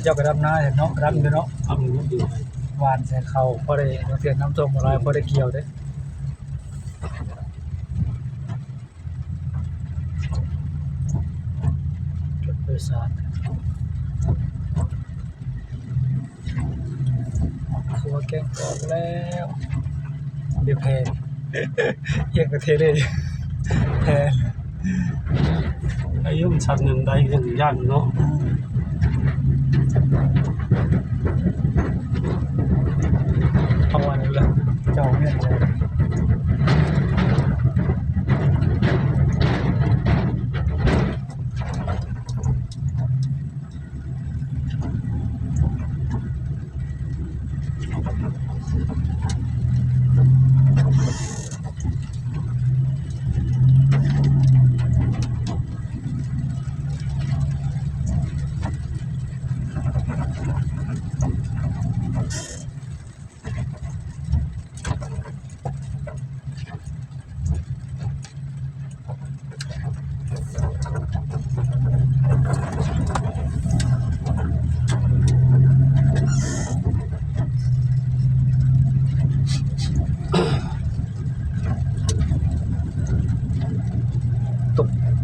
เจ้ากระดำหน้าเห็นเนาะกระดำอยู่เนาะ ทำอย่างนี้ดี หวานใส่เขาพอได้เสียน้ำส้มอะไรพอได้เกี่ยวเด้รถโดยสารครัวแกงกรอบแล้วเดี๋ยวแพนเอียงกระเทเลยแพน ไอ้ยุ่งชัดหนึ่งได้กันย่านเนาะ เอาวันนี้ละเจ้าเนี่ยเลย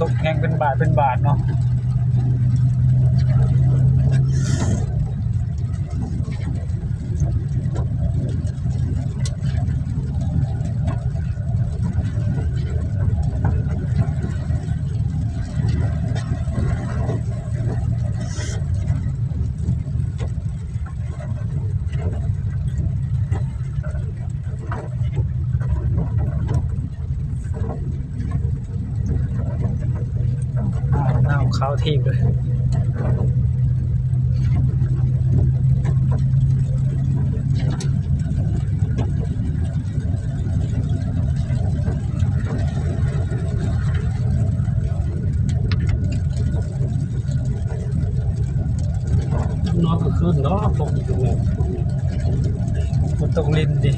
ตกแงงเป็นบาทเนาะหน้าของเขาทีบเลยน้องก็ขึ้นเนาะตกอยู่ตรงนี้ มันตกลินดิ